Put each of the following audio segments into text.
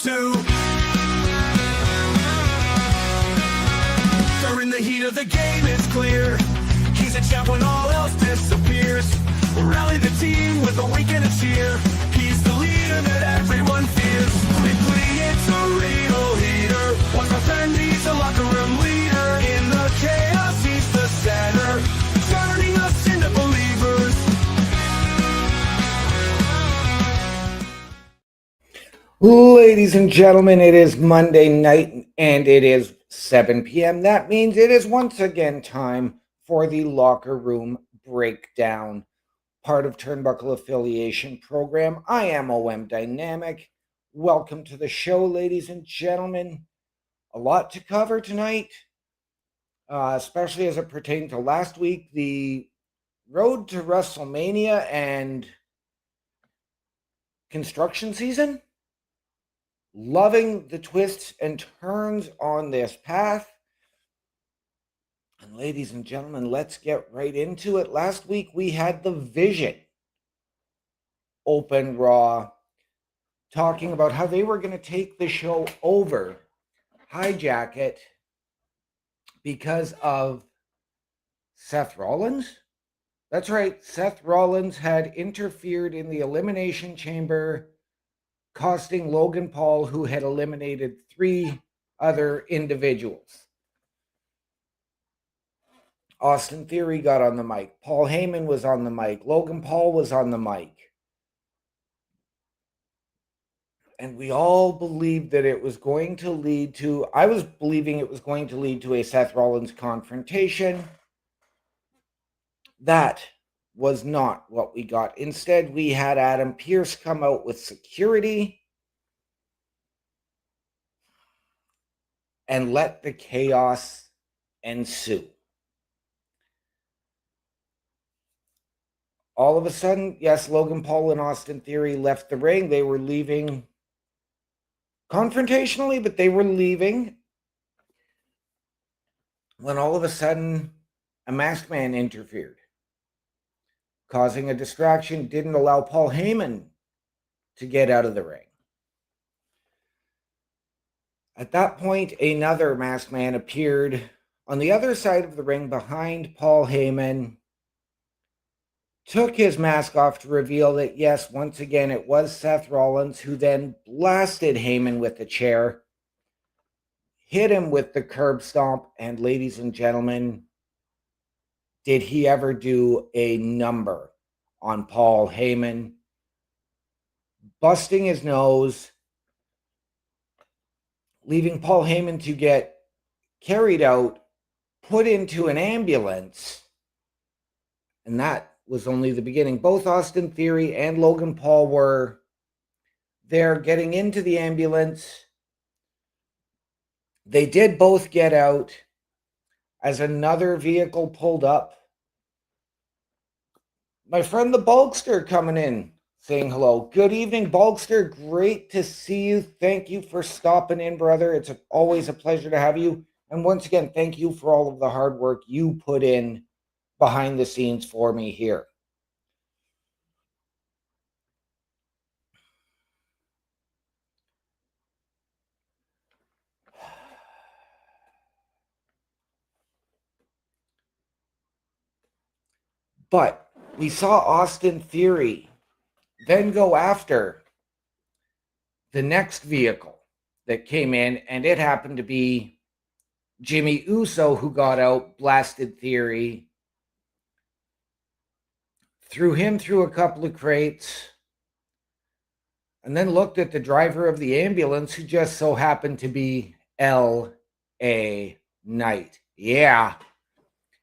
two. During the heat of the game, it's clear he's a champ when all else disappears. Rally the team with a wink and a cheer. He's the leader that everyone fears. Quickly, it's a real heater. One more friend, he's a locker room leader. In the chaos, he's the center, turning us into believers. Ladies and gentlemen, it is Monday night and it is 7 p.m. That means it is once again time for the Locker Room Breakdown, part of Turnbuckle Affiliation Program. I am OM Dynamic. Welcome to the show, ladies and gentlemen. A lot to cover tonight, especially as it pertained to last week, the road to WrestleMania and construction season. Loving the twists and turns on this path. And ladies and gentlemen, let's get right into it. Last week we had the Vision open Raw, talking about how they were going to take the show over, hijack it, because of Seth Rollins. That's right, Seth Rollins had interfered in the Elimination Chamber, costing Logan Paul, who had eliminated 3 other individuals. Austin Theory got on the mic. Paul Heyman was on the mic. Logan Paul was on the mic. And we all believed that it was going to lead to, I was believing it was going to lead to a Seth Rollins confrontation. That was not what we got. Instead, we had Adam Pearce come out with security and let the chaos ensue. All of a sudden, yes, Logan Paul and Austin Theory left the ring. They were leaving confrontationally, but they were leaving when all of a sudden a masked man interfered, causing a distraction, didn't allow Paul Heyman to get out of the ring. At that point, another masked man appeared on the other side of the ring behind Paul Heyman, took his mask off to reveal that, yes, once again, it was Seth Rollins, who then blasted Heyman with the chair, hit him with the curb stomp, and ladies and gentlemen, did he ever do a number on Paul Heyman, busting his nose, leaving Paul Heyman to get carried out, put into an ambulance, and that was only the beginning. Both Austin Theory and Logan Paul were there getting into the ambulance. They did both get out as another vehicle pulled up. My friend the Bulkster coming in, saying hello. Good evening, Bulkster. Great to see you. Thank you for stopping in, brother. It's always a pleasure to have you. And once again, thank you for all of the hard work you put in behind the scenes for me here. But we saw Austin Theory then go after the next vehicle that came in, and it happened to be Jimmy Uso, who got out, blasted Theory, threw him through a couple of crates, and then looked at the driver of the ambulance, who just so happened to be L.A. Knight. Yeah.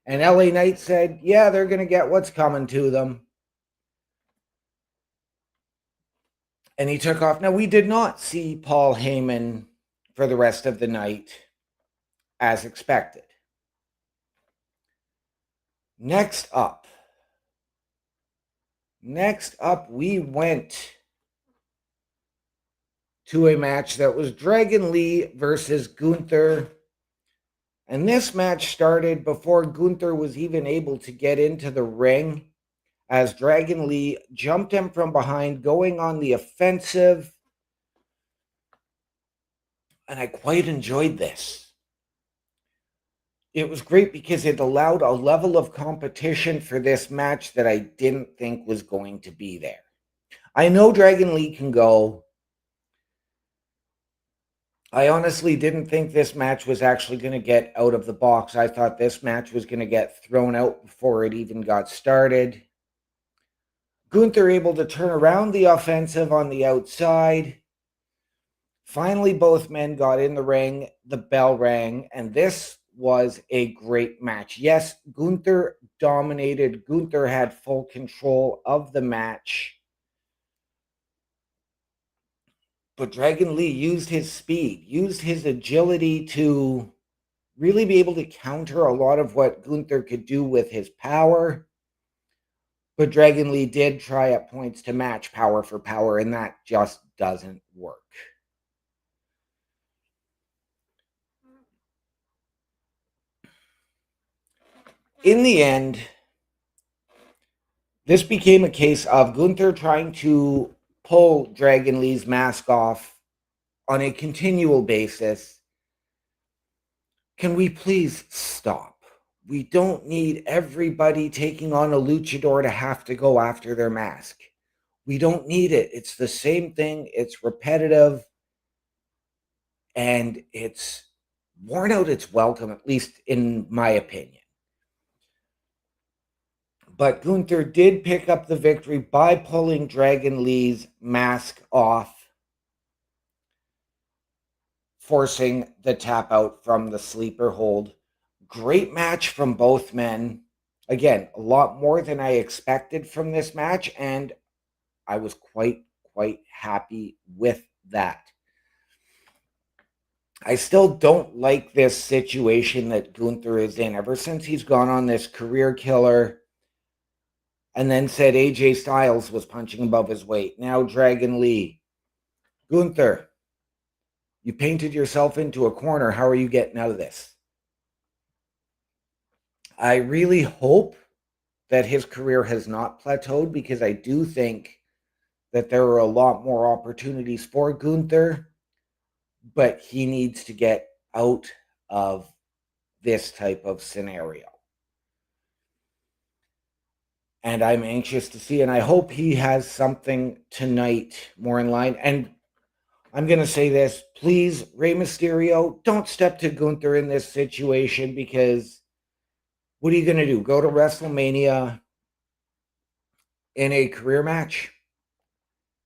And L.A. Knight said, yeah, they're going to get what's coming to them. And he took off. Now, we did not see Paul Heyman for the rest of the night, as expected. Next up, we went to a match that was Dragon Lee versus Gunther. And this match started before Gunther was even able to get into the ring, as Dragon Lee jumped him from behind, going on the offensive. And I quite enjoyed this. It was great because it allowed a level of competition for this match that I didn't think was going to be there. I know Dragon Lee can go. I honestly didn't think this match was actually going to get out of the box. I thought this match was going to get thrown out before it even got started. Gunther able to turn around the offensive on the outside. Finally, both men got in the ring. The bell rang, and this was a great match. Yes, Gunther dominated. Gunther had full control of the match. But Dragon Lee used his speed, used his agility to really be able to counter a lot of what Gunther could do with his power. But Dragon Lee did try at points to match power for power, and that just doesn't work. In the end, this became a case of Gunther trying to pull Dragon Lee's mask off on a continual basis. Can we please stop? We don't need everybody taking on a luchador to have to go after their mask. We don't need it. It's the same thing. It's repetitive. And it's worn out its welcome, at least in my opinion. But Gunther did pick up the victory by pulling Dragon Lee's mask off, forcing the tap out from the sleeper hold. Great match from both men. Again, a lot more than I expected from this match, and I was quite happy with that. I still don't like this situation that Gunther is in. Ever since he's gone on this career killer and then said AJ Styles was punching above his weight. Now Dragon Lee. Gunther, you painted yourself into a corner. How are you getting out of this? I really hope that his career has not plateaued, because I do think that there are a lot more opportunities for Gunther, but he needs to get out of this type of scenario. And I'm anxious to see, and I hope he has something tonight more in line. And I'm going to say this, please, Rey Mysterio, don't step to Gunther in this situation, because what are you going to do? Go to WrestleMania in a career match?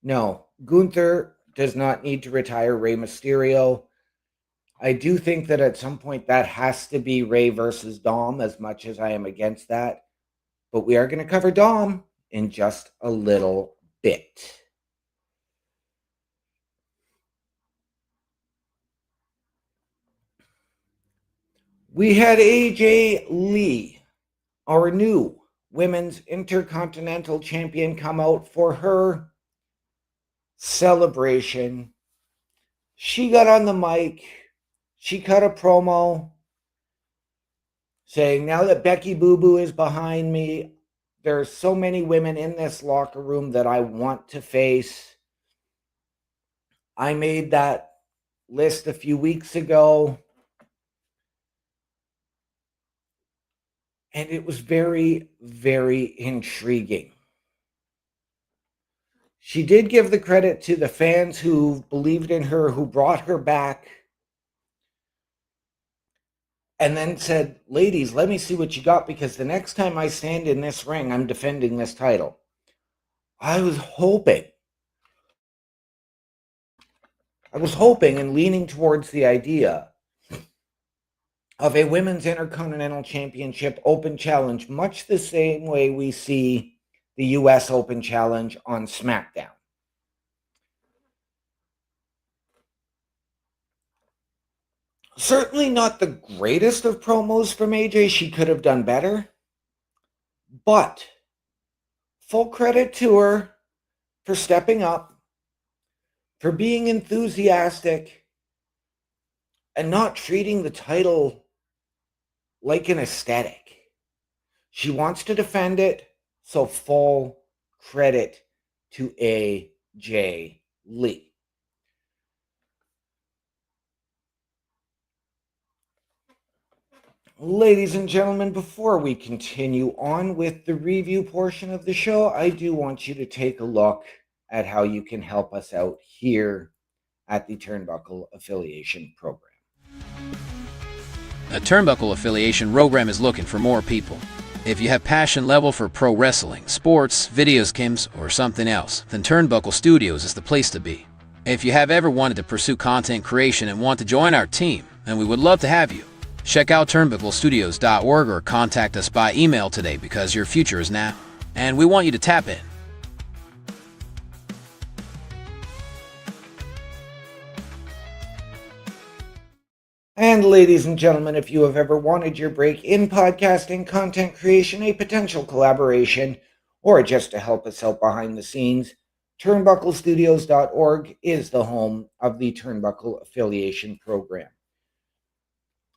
No, Gunther does not need to retire Rey Mysterio. I do think that at some point that has to be Rey versus Dom, as much as I am against that. But we are going to cover Dom in just a little bit. We had AJ Lee, our new Women's Intercontinental Champion, come out for her celebration. She got on the mic. She cut a promo saying, now that Becky Boo Boo is behind me, there's so many women in this locker room that I want to face. I made that list a few weeks ago, and it was very intriguing. She did give the credit to the fans who believed in her, who brought her back, and then said, ladies, let me see what you got, because the next time I stand in this ring, I'm defending this title. I was hoping and leaning towards the idea of a Women's Intercontinental Championship Open Challenge, much the same way we see the US Open Challenge on SmackDown. Certainly not the greatest of promos from AJ. She could have done better. But full credit to her for stepping up, for being enthusiastic, and not treating the title like an aesthetic. She wants to defend it, so full credit to AJ Lee. Ladies and gentlemen, before we continue on with the review portion of the show, I do want you to take a look at how you can help us out here at the Turnbuckle Affiliation Program. The Turnbuckle Affiliation Program is looking for more people. If you have passion level for pro wrestling, sports, video games, or something else, then Turnbuckle Studios is the place to be. If you have ever wanted to pursue content creation and want to join our team, then we would love to have you. Check out turnbucklestudios.org or contact us by email today because your future is now, and we want you to tap in. And ladies and gentlemen, if you have ever wanted your break in podcasting, content creation, a potential collaboration, or just to help us out behind the scenes, turnbucklestudios.org is the home of the Turnbuckle Affiliation Program.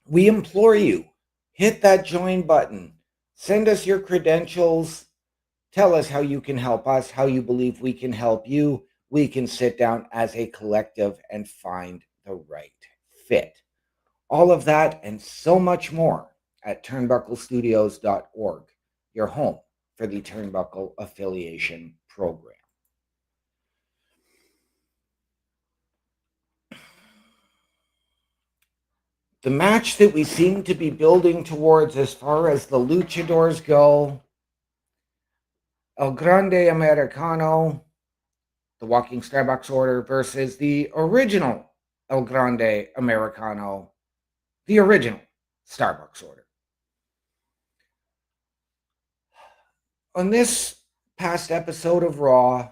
We implore you, hit that join button, send us your credentials, tell us how you can help us, how you believe we can help you. We can sit down as a collective and find the right fit. All of that and so much more at turnbucklestudios.org, your home for the Turnbuckle Affiliation Program. The match that we seem to be building towards as far as the luchadors go, El Grande Americano, the Walking Starbucks Order, versus the original El Grande Americano, the original Starbucks Order. On this past episode of Raw,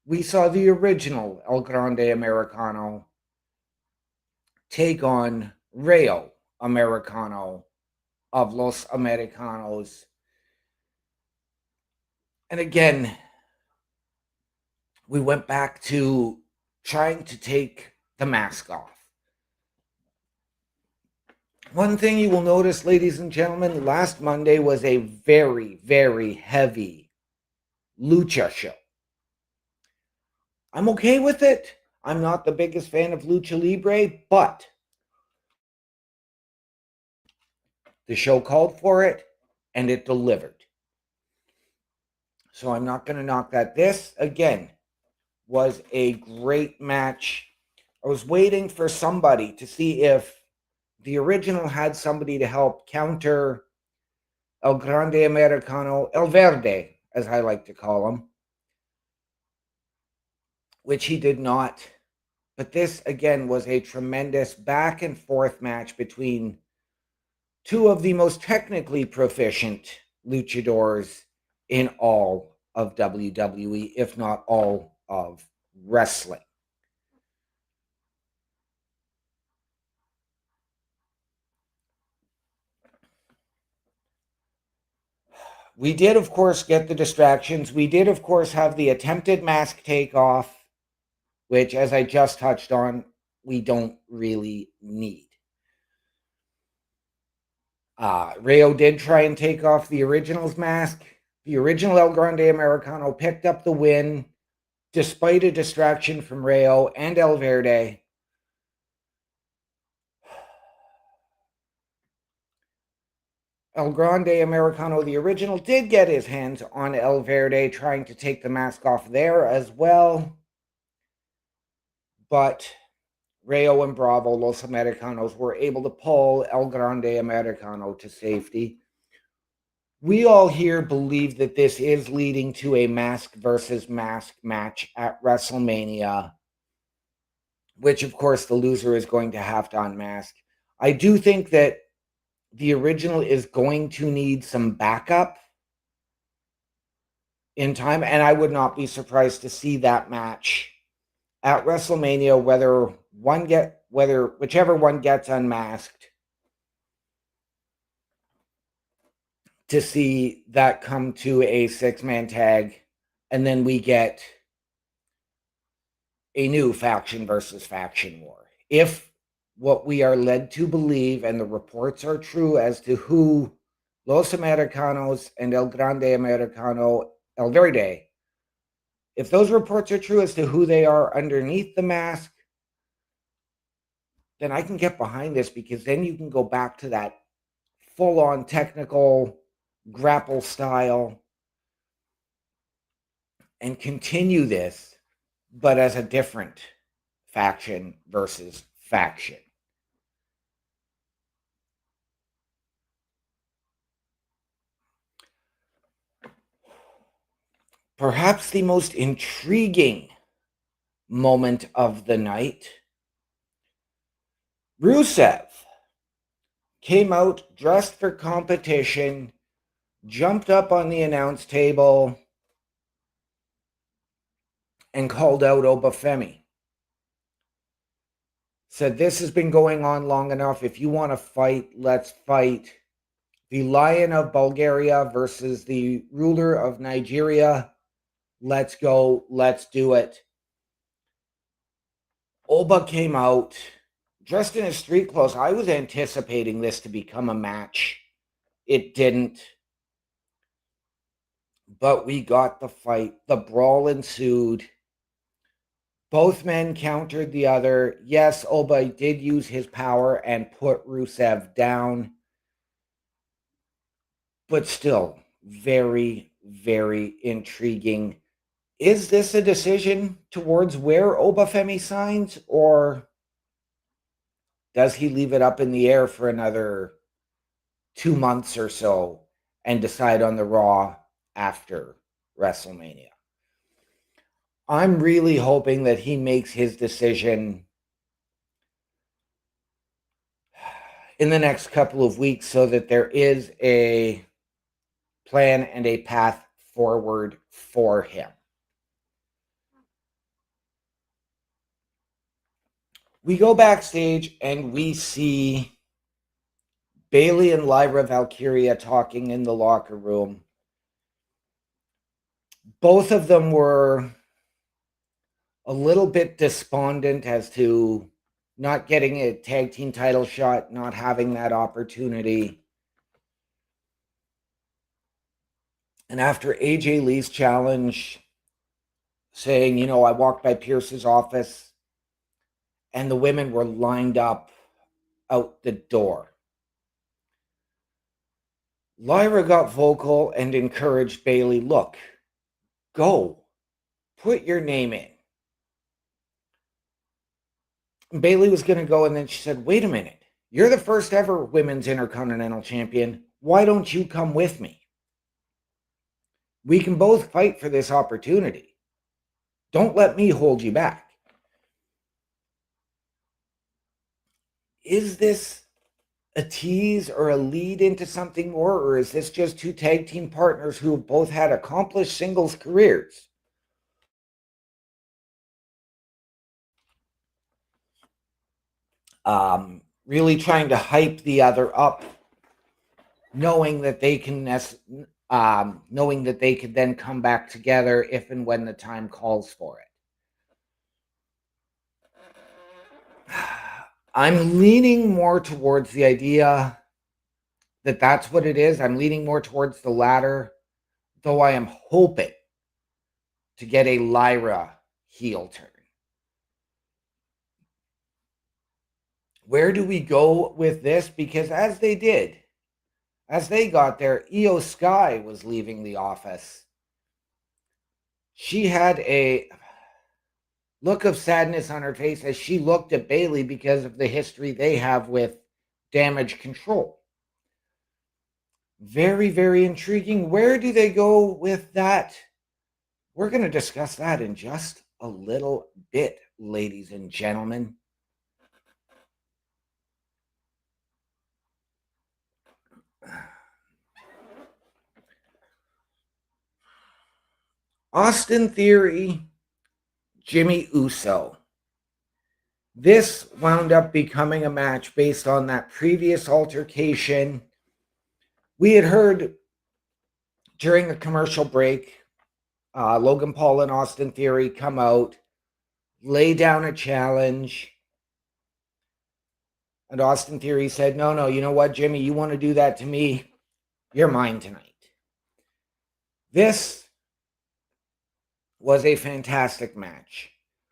we saw the original El Grande Americano take on Rayo Americano of Los Americanos. And again, we went back to trying to take the mask off. One thing you will notice, ladies and gentlemen, last Monday was a very, very heavy lucha show. I'm okay with it. I'm not the biggest fan of Lucha Libre, but the show called for it, and it delivered. So I'm not going to knock that. This, again, was a great match. I was waiting for somebody to see if the original had somebody to help counter El Grande Americano, El Verde, as I like to call him, which he did not. But this, again, was a tremendous back and forth match between two of the most technically proficient luchadors in all of WWE, if not all of wrestling. We did, of course, get the distractions. We did, of course, have the attempted mask takeoff, which, as I just touched on, we don't really need. Rayo did try and take off the original's mask. The original El Grande Americano picked up the win, despite a distraction from Rayo and El Verde. El Grande Americano, the original, did get his hands on El Verde, trying to take the mask off there as well. But Rayo and Bravo, Los Americanos, were able to pull El Grande Americano to safety. We all here believe that this is leading to a mask versus mask match at WrestleMania, which, of course, the loser is going to have to unmask. I do think that the original is going to need some backup in time, and I would not be surprised to see that match at WrestleMania, whichever one gets unmasked, to see that come to a 6-man tag, and then we get a new faction versus faction war. If what we are led to believe, and the reports are true as to who Los Americanos and El Grande Americano, El Verde, if those reports are true as to who they are underneath the mask, then I can get behind this, because then you can go back to that full-on technical grapple style and continue this, but as a different faction versus faction. Perhaps the most intriguing moment of the night, Rusev came out dressed for competition, jumped up on the announce table, and called out Obafemi. Said, this has been going on long enough. If you want to fight, let's fight. The Lion of Bulgaria versus the ruler of Nigeria. Let's go. Let's do it. Oba came out dressed in his street clothes. I was anticipating this to become a match. It didn't. But we got the fight. The brawl ensued. Both men countered the other. Yes, Oba did use his power and put Rusev down. But still, very, very intriguing. Is this a decision towards where Obafemi signs, or does he leave it up in the air for another 2 months or so and decide on the Raw after WrestleMania? I'm really hoping that he makes his decision in the next couple of weeks so that there is a plan and a path forward for him. We go backstage and we see Bayley and Lyra Valkyria talking in the locker room. Both of them were a little bit despondent as to not getting a tag team title shot, not having that opportunity. And after AJ Lee's challenge, saying, you know, I walked by Pierce's office and the women were lined up out the door. Lyra got vocal and encouraged Bayley, look, go, put your name in. Bayley was going to go, and then she said, wait a minute, you're the first ever women's Intercontinental Champion. Why don't you come with me? We can both fight for this opportunity. Don't let me hold you back. Is this a tease or a lead into something more, or is this just two tag team partners who have both had accomplished singles careers? Really trying to hype the other up, knowing that they can then come back together if and when the time calls for it. I'm leaning more towards the idea that that's what it is. I'm leaning more towards the latter, though I am hoping to get a Lyra heel turn. Where do we go with this? Because as they got there, Io Sky was leaving the office. She had a look of sadness on her face as she looked at Bayley because of the history they have with Damage Control. Very, very intriguing. Where do they go with that? We're going to discuss that in just a little bit, ladies and gentlemen. Austin Theory, Jimmy Uso. This wound up becoming a match based on that previous altercation. We had heard during the commercial break, Logan Paul and Austin Theory come out, lay down a challenge. And Austin Theory said, no, you know what, Jimmy, you want to do that to me? You're mine tonight. This was a fantastic match.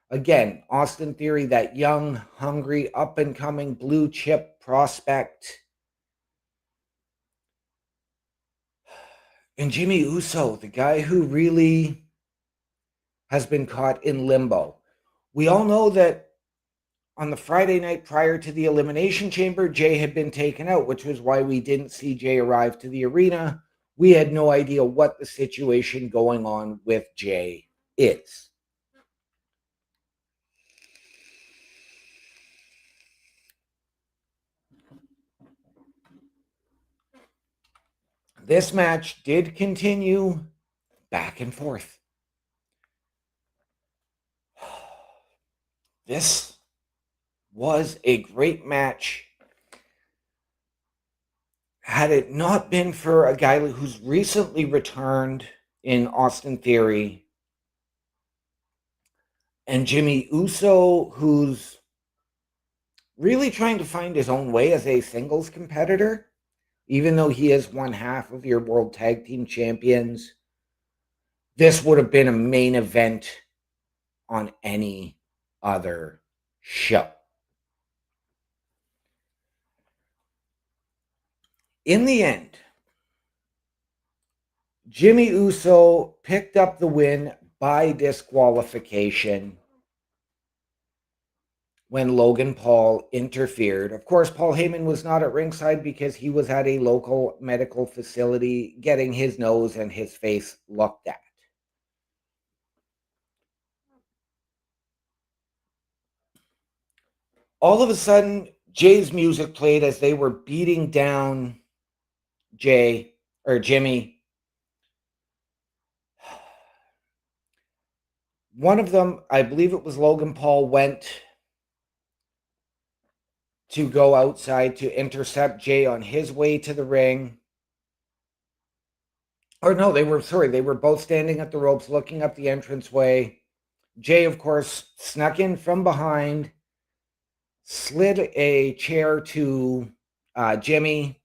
Again, Austin Theory, that young, hungry, up-and-coming blue chip prospect. And Jimmy Uso, the guy who really has been caught in limbo. We all know that on the Friday night prior to the Elimination Chamber, Jay had been taken out, which was why we didn't see Jay arrive to the arena. We had no idea what the situation going on with Jay is. This match did continue back and forth. This was a great match. Had it not been for a guy who's recently returned in Austin Theory and Jimmy Uso, who's really trying to find his own way as a singles competitor, even though he is one half of your World Tag Team Champions, this would have been a main event on any other show. In the end, Jimmy Uso picked up the win by disqualification when Logan Paul interfered. Of course, Paul Heyman was not at ringside because he was at a local medical facility getting his nose and his face looked at. All of a sudden, Jay's music played as they were beating down Jimmy. One of them, I believe it was Logan Paul, went to go outside to intercept Jay on his way to the ring. Or no, they were both standing at the ropes looking up the entranceway. Jay, of course, snuck in from behind, slid a chair to Jimmy,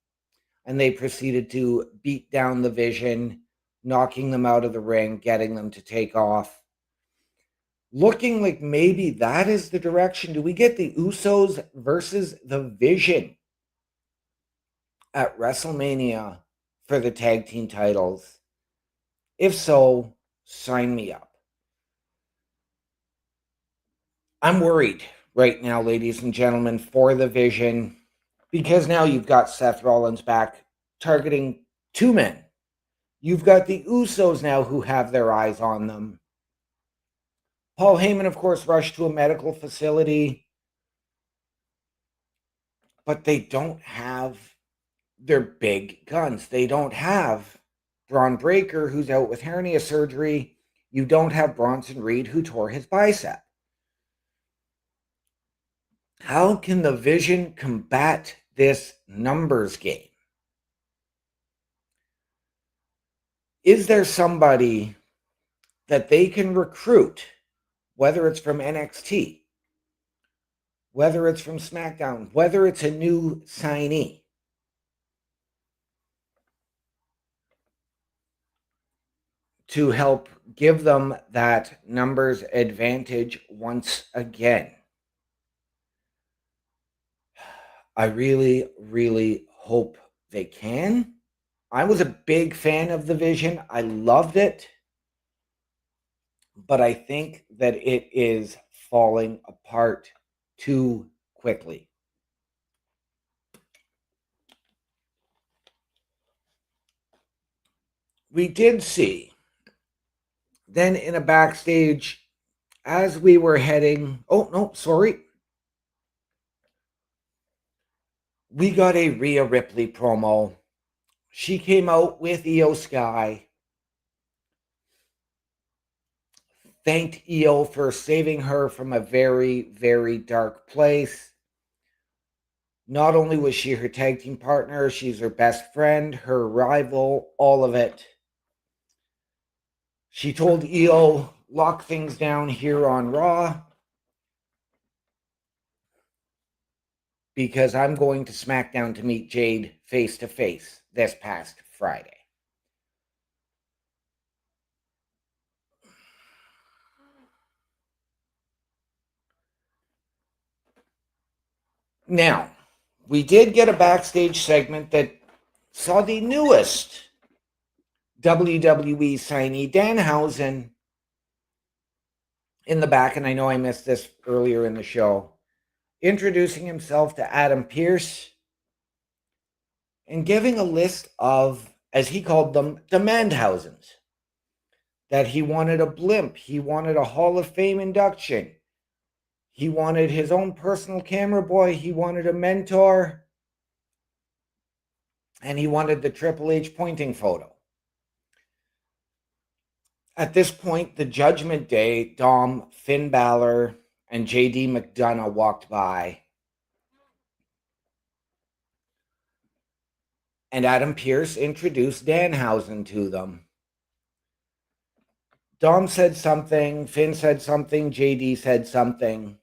and they proceeded to beat down the Vision, knocking them out of the ring, getting them to take off. Looking like maybe that is the direction. Do we get the Usos versus the Vision at WrestleMania for the tag team titles? If so, sign me up. I'm worried right now, ladies and gentlemen, for the Vision, because now you've got Seth Rollins back targeting two men. You've got the Usos now who have their eyes on them. Paul Heyman, of course, rushed to a medical facility, but they don't have their big guns. They don't have Braun Breaker, who's out with hernia surgery. You don't have Bronson Reed, who tore his bicep. How can the Vision combat this numbers game? Is there somebody that they can recruit, whether it's from NXT, whether it's from SmackDown, whether it's a new signee, to help give them that numbers advantage once again? I really, really hope they can. I was a big fan of the Vision. I loved it. But I think that it is falling apart too quickly. We did see then in a backstage as we were heading, we got a Rhea Ripley promo. She came out with Io Sky, thanked Io for saving her from a very, very dark place. Not only was she her tag team partner, she's her best friend, her rival, all of it. She told Io, lock things down here on Raw, because I'm going to SmackDown to meet Jade face to face this past Friday. Now, we did get a backstage segment that saw the newest WWE signee Danhausen in the back, and I know I missed this earlier in the show, introducing himself to Adam Pearce and giving a list of, as he called them, demandhausens. That he wanted a blimp, he wanted a Hall of Fame induction, he wanted his own personal camera boy, he wanted a mentor, and he wanted the Triple H pointing photo. At this point, the Judgment Day, Dom, Finn Balor, and JD McDonough walked by. And Adam Pearce introduced Danhausen to them. Dom said something, Finn said something, JD said something.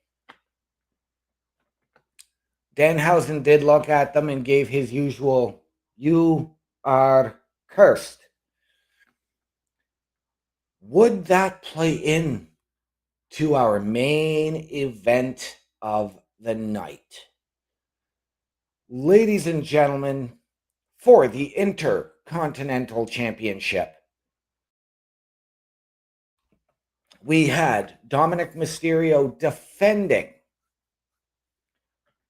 Danhausen did look at them and gave his usual, "You are cursed." Would that play in to our main event of the night? Ladies and gentlemen, for the Intercontinental Championship, we had Dominic Mysterio defending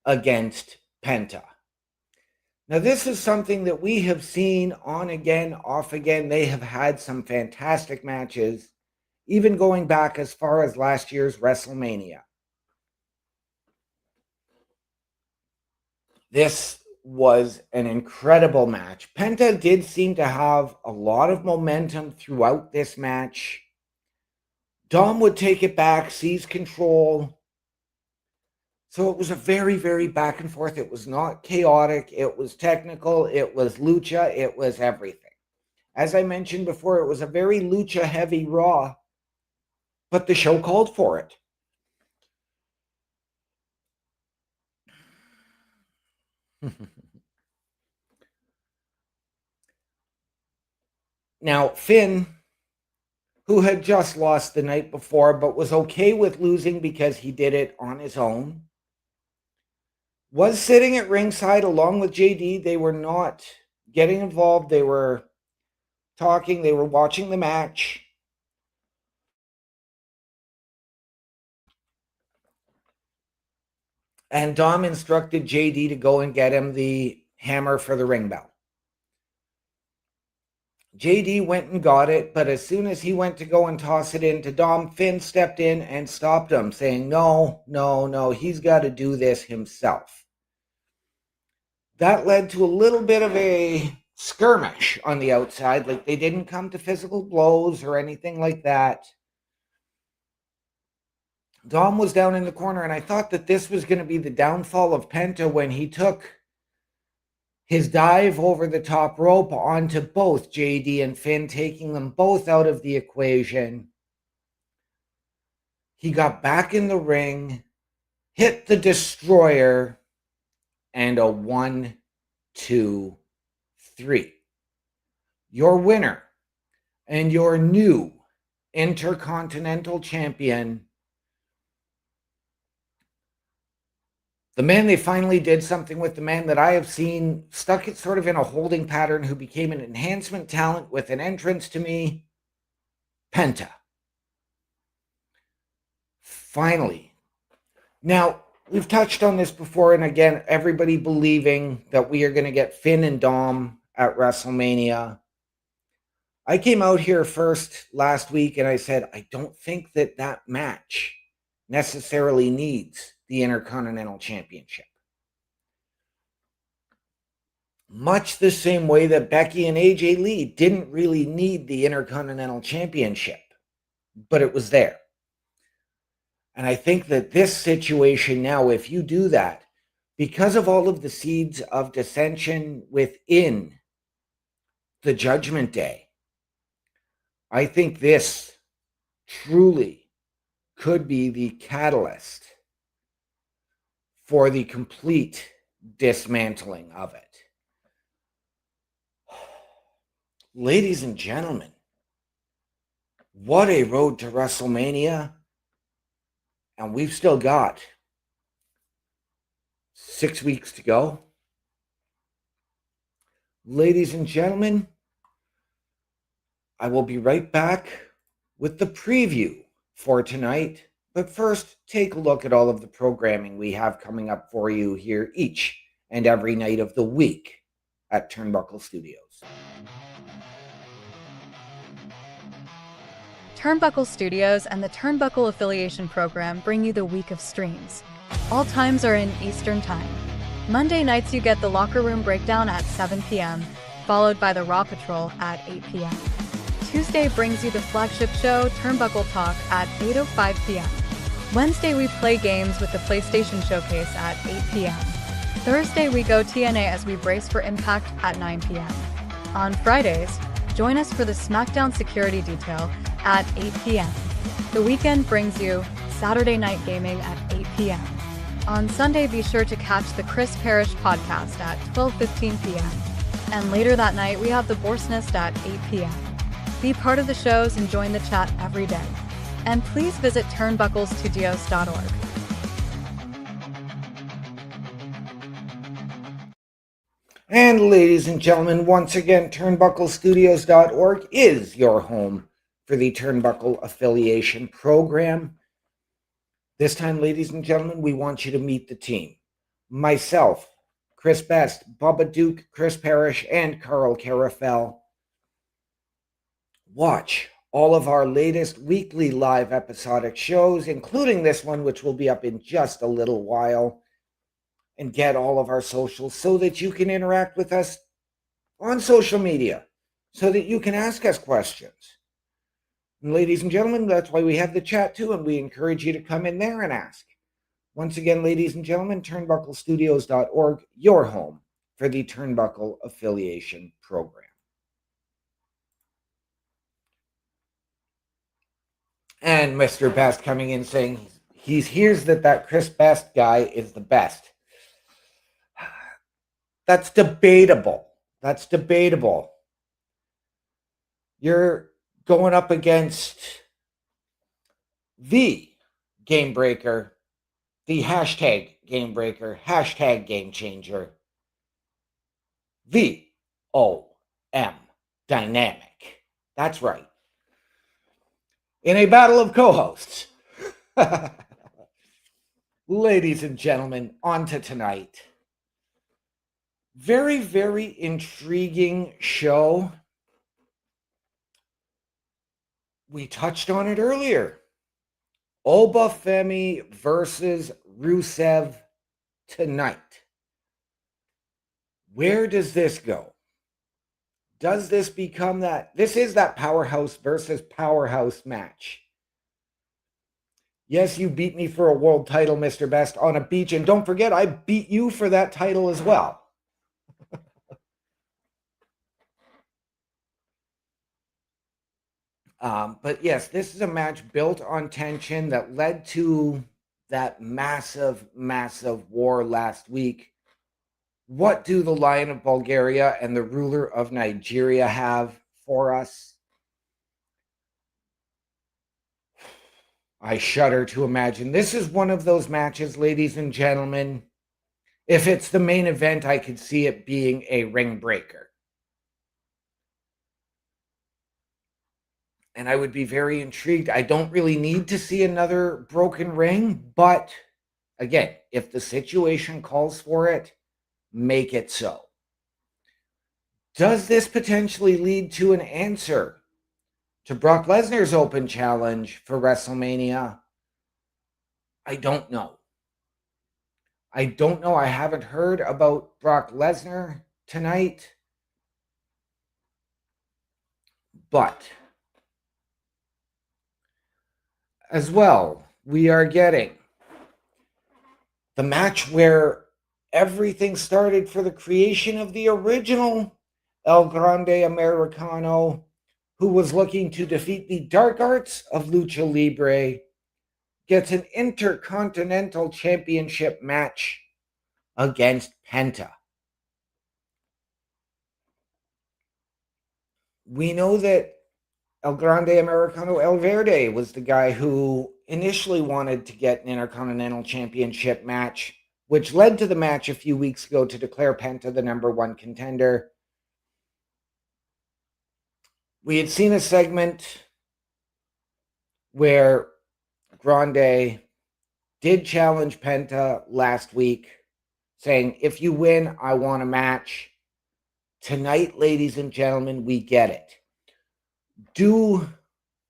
against Penta. Now, this is something that we have seen on again, off again. They have had some fantastic matches, even going back as far as last year's WrestleMania. This was an incredible match. Penta did seem to have a lot of momentum throughout this match. Dom would take it back, seize control. So it was a very, very back and forth. It was not chaotic. It was technical. It was lucha. It was everything. As I mentioned before, it was a very lucha-heavy Raw, but the show called for it. Now, Finn, who had just lost the night before, but was okay with losing because he did it on his own, was sitting at ringside along with JD. They were not getting involved. They were talking. They were watching the match. And Dom instructed JD to go and get him the hammer for the ring bell. JD went and got it, but as soon as he went to go and toss it into Dom, Finn stepped in and stopped him, saying, no, he's got to do this himself. That led to a little bit of a skirmish on the outside. Like, they didn't come to physical blows or anything like that. Dom was down in the corner, and I thought that this was going to be the downfall of Penta when he took his dive over the top rope onto both JD and Finn, taking them both out of the equation. He got back in the ring, hit the Destroyer, and a 1, 2, 3. Your winner and your new Intercontinental Champion. The man they finally did something with, the man that I have seen stuck it sort of in a holding pattern, who became an enhancement talent with an entrance to me, Penta. Finally. Now, we've touched on this before, and again, everybody believing that we are going to get Finn and Dom at WrestleMania. I came out here first last week and I said, I don't think that that match necessarily needs the Intercontinental Championship. Much the same way that Becky and AJ Lee didn't really need the Intercontinental Championship, but it was there. And I think that this situation now, if you do that, because of all of the seeds of dissension within the Judgment Day, I think this truly could be the catalyst for the complete dismantling of it. Ladies and gentlemen, what a road to WrestleMania. And we've still got 6 weeks to go. Ladies and gentlemen, I will be right back with the preview for tonight. But first, take a look at all of the programming we have coming up for you here each and every night of the week at Turnbuckle Studios. Turnbuckle Studios and the Turnbuckle Affiliation Program bring you the week of streams. All times are in Eastern Time. Monday nights you get the Locker Room Breakdown at 7 p.m., followed by the Raw Patrol at 8 p.m. Tuesday brings you the flagship show, Turnbuckle Talk, at 8:05 p.m. Wednesday we play games with the PlayStation Showcase at 8 p.m. Thursday we go TNA as we brace for Impact at 9 p.m. On Fridays, join us for the SmackDown Security Detail at 8 p.m. The weekend brings you Saturday Night Gaming at 8 p.m. On Sunday, be sure to catch the Chris Parrish podcast at 12:15 p.m. And later that night, we have the Boar's Nest at 8 p.m. Be part of the shows and join the chat every day. And please visit turnbucklestudios.org. And ladies and gentlemen, once again, turnbucklestudios.org is your home for the Turnbuckle Affiliation Program. This time, ladies and gentlemen, we want you to meet the team. Myself, Chris Best, Bubba Duke, Chris Parrish, and Carl Carafel. Watch all of our latest weekly live episodic shows, including this one, which will be up in just a little while, and get all of our socials so that you can interact with us on social media, so that you can ask us questions. And ladies and gentlemen, that's why we have the chat too, and we encourage you to come in there and ask. Once again, ladies and gentlemen, turnbucklestudios.org, your home for the Turnbuckle Affiliation Program. And Mr. Best coming in saying he hears that Chris Best guy is the best. That's debatable. That's debatable. You're going up against the Game Breaker, the hashtag Game Breaker, hashtag Game Changer, the OM Dynamic. That's right. In a battle of co-hosts. Ladies and gentlemen, on to tonight. Very, very intriguing show. We touched on it earlier. Obafemi versus Rusev tonight. Where does this go? Does this become that? This is that powerhouse versus powerhouse match. Yes, you beat me for a world title, Mr. Best, on a beach. And don't forget, I beat you for that title as well. But yes, this is a match built on tension that led to that massive, massive war last week. What do the Lion of Bulgaria and the ruler of Nigeria have for us? I shudder to imagine. This is one of those matches, ladies and gentlemen. If it's the main event, I could see it being a ring breaker. And I would be very intrigued. I don't really need to see another broken ring, but again, if the situation calls for it, make it so. Does this potentially lead to an answer to Brock Lesnar's open challenge for WrestleMania? I don't know. I don't know. I haven't heard about Brock Lesnar tonight. But as well, we are getting the match where everything started for the creation of the original El Grande Americano, who was looking to defeat the Dark Arts of Lucha Libre, gets an Intercontinental Championship match against Penta. We know that El Grande Americano El Verde was the guy who initially wanted to get an Intercontinental Championship match, which led to the match a few weeks ago to declare Penta the #1 contender. We had seen a segment where Grande did challenge Penta last week, saying, if you win, I want a match. Tonight, ladies and gentlemen, we get it. Do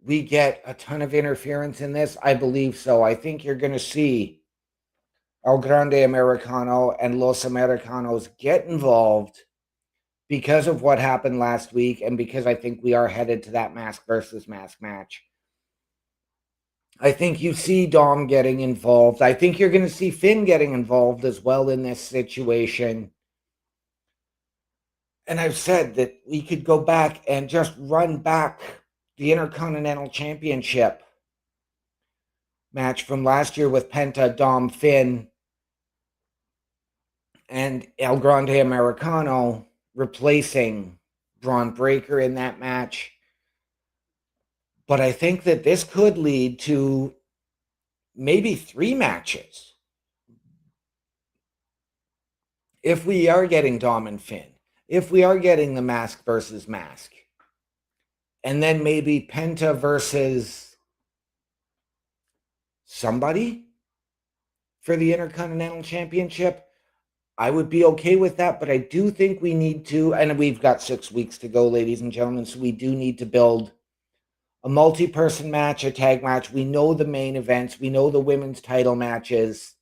we get a ton of interference in this? I believe so. I think you're going to see El Grande Americano and Los Americanos get involved because of what happened last week, and because I think we are headed to that mask versus mask match. I think you see Dom getting involved. I think you're going to see Finn getting involved as well in this situation. And I've said that we could go back and just run back the Intercontinental Championship match from last year with Penta, Dom, Finn, and El Grande Americano replacing Braun Breaker in that match. But I think that this could lead to maybe 3 matches if we are getting Dom and Finn, if we are getting the mask versus mask, and then maybe Penta versus somebody for the Intercontinental Championship. I would be okay with that, but I do think we need to, and we've got 6 weeks to go, ladies and gentlemen, so we do need to build a multi-person match, a tag match. We know the main events. We know the women's title matches.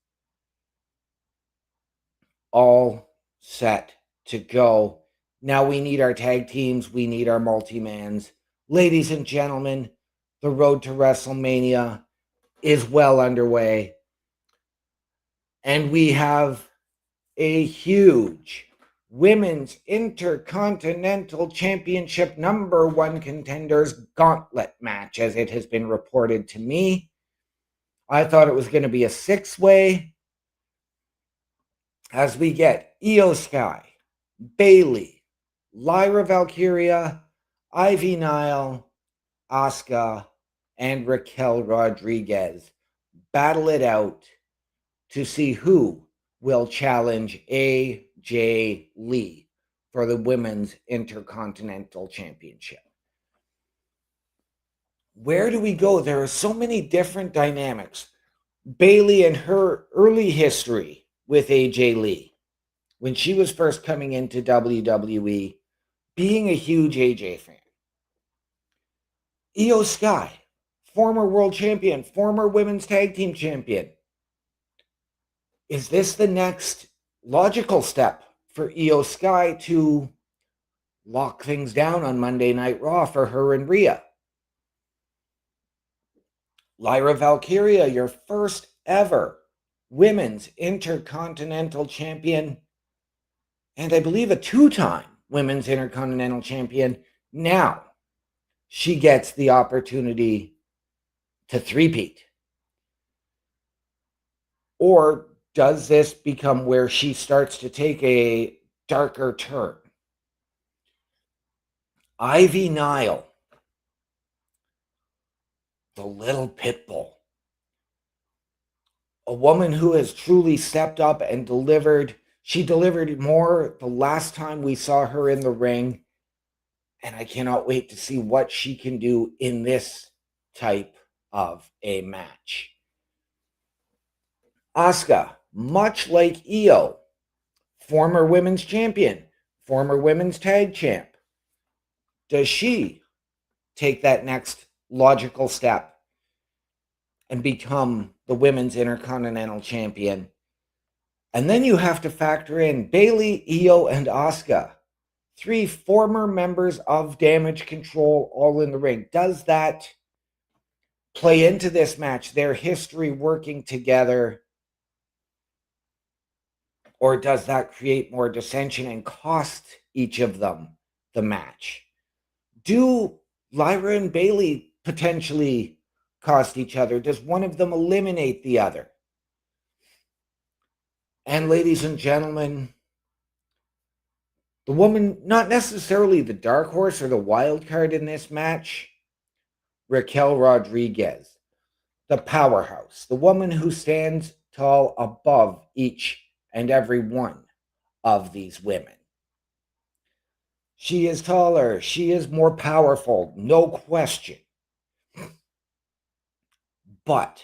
All set to go. Now we need our tag teams. We need our multi-mans. Ladies and gentlemen, the road to WrestleMania is well underway. And we have a huge Women's Intercontinental Championship #1 contenders gauntlet match, as it has been reported to me. I thought it was going to be a 6-way, as we get Io Sky, Bayley, Lyra Valkyria, Ivy Nile, Asuka, and Raquel Rodriguez battle it out to see who will challenge AJ Lee for the Women's Intercontinental Championship. Where do we go? There are so many different dynamics. Bayley and her early history with AJ Lee, when she was first coming into WWE, being a huge AJ fan. Io Sky, former world champion, former women's tag team champion. Is this the next logical step for Io Sky to lock things down on Monday Night Raw for her and Rhea? Lyra Valkyria, your first ever Women's Intercontinental Champion, and I believe a 2-time Women's Intercontinental Champion. Now she gets the opportunity to three-peat. Or does this become where she starts to take a darker turn? Ivy Nile, the little pit bull, a woman who has truly stepped up and delivered. She delivered more the last time we saw her in the ring, and I cannot wait to see what she can do in this type of a match. Asuka, much like Io, former women's champion, former women's tag champ. Does she take that next logical step and become the Women's Intercontinental Champion? And then you have to factor in Bayley, Io, and Asuka, 3 former members of Damage Control, all in the ring. Does that play into this match, their history working together? Or does that create more dissension and cost each of them the match? Do Lyra and Bayley potentially cost each other? Does one of them eliminate the other? And ladies and gentlemen, the woman, not necessarily the dark horse or the wild card in this match, Raquel Rodriguez, the powerhouse, the woman who stands tall above each and every one of these women. She is taller. She is more powerful. No question. But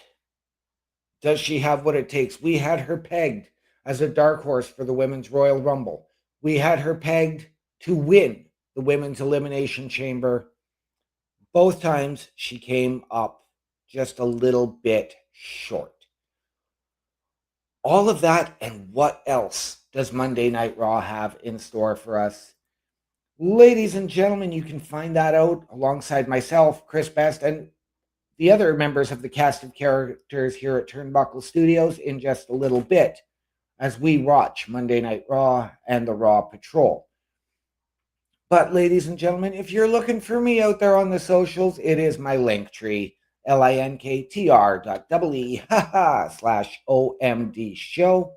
does she have what it takes? We had her pegged as a dark horse for the Women's Royal Rumble. We had her pegged to win the Women's Elimination Chamber. Both times she came up just a little bit short. All of that and what else does Monday Night Raw have in store for us? Ladies and gentlemen, you can find that out alongside myself, Chris Best, and the other members of the cast of characters here at Turnbuckle Studios in just a little bit as we watch Monday Night Raw and the Raw Patrol. But ladies and gentlemen, if you're looking for me out there on the socials, it is my Linktree, linktr.ee/OMD show.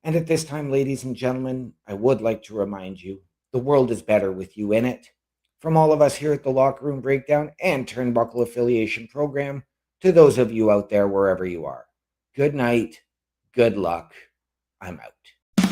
And at this time, ladies and gentlemen, I would like to remind you, the world is better with you in it. From all of us here at the Locker Room Breakdown and Turnbuckle Affiliation Program, to those of you out there wherever you are, good night, good luck, I'm out. In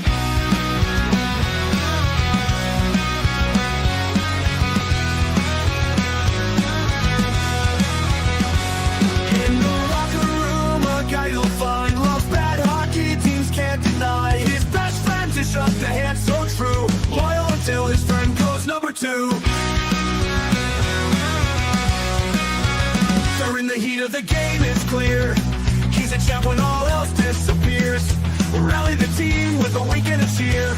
the locker room, a guy you'll find loves bad hockey teams can't deny. His best friend to shut the hand so true, loyal until his friend goes number 2. During the heat of the game, it's clear he's a champ when all else disappears. Rally the team with a wink and a cheer.